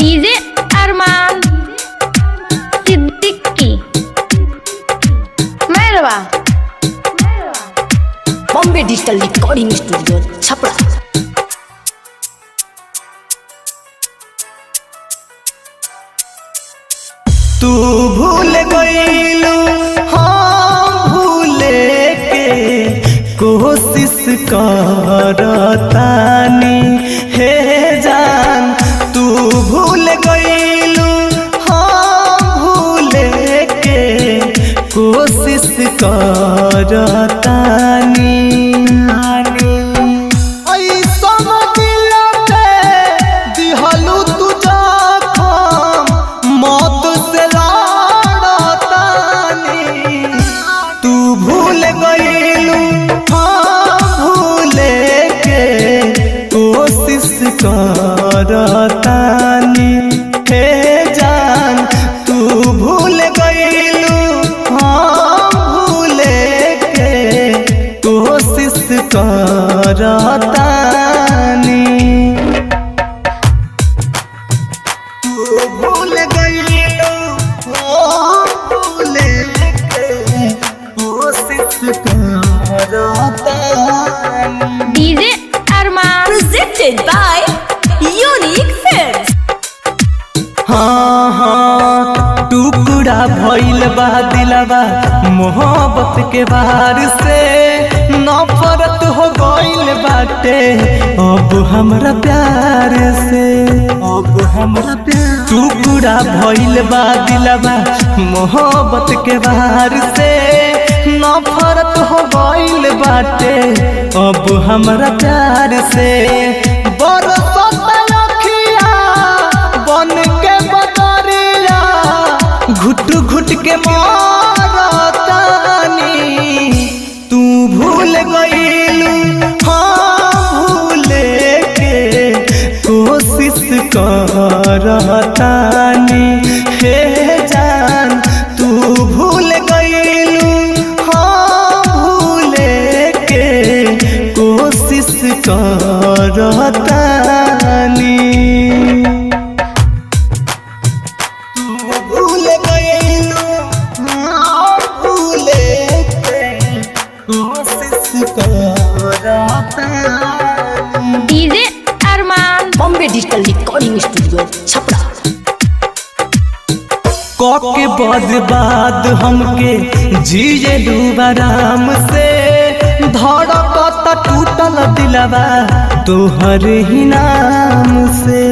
DJ Arman Siddiqui मेहरबा Bombay digital recording studio Chhapra. तू भूल गईलू हम भूले के कोशिश करतानी हे जान। तू भूल गईलू हम भूले के कोशिश करतानी। करतानी हे जान तू भूल गईलू हम भूले के कोशिश करतानी। तू भूल गईलू हम भूले के कोशिश करतानी। DJ Arman presented by unique films. हाँ हाँ टुकड़ा भइल बा दिलवा मोहब्बत के बाहर से नफरत हो गइल बाटे अब हमरा प्यार से। अब हमरा प्यार टुकड़ा भइल बा दिलवा मोहब्बत के बाहर से नफरत हो गइल बाटे अब हमरा प्यार से। घुट घुट के मारतानी तू भूल गईलू हाँ भूले के कोशिश करतानी हे जान। तू भूल गईलू हाँ भूले के कोशिश करतानी। DJ Arman Bombay digital recording studio Chhapra. के बाद हमके जिए आराम से धड़कत टूटल दिलवा तोहर ही नाम से।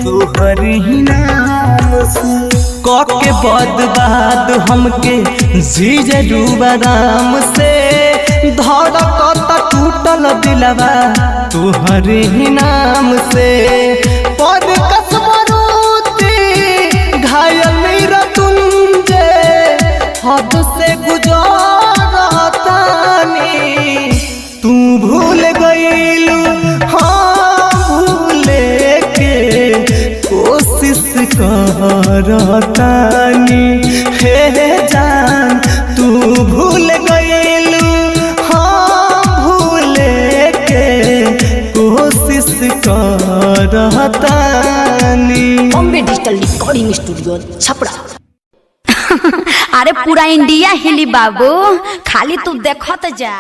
तोहर ही नाम से के बाद हमके जिए आराम से धड़कत टूटल दिलवा तोहर ही नाम से। पर कसमरूती घायल मेरा तुंजे हद से गुजरतानी तू भूल गईलू हाँ भूले के कोशिश करतानी हे जान। तू भूल गईलू करतानी। Bombay digital recording studio Chhapra. अरे पूरा इंडिया हिली बाबू, खाली तू देखत जा।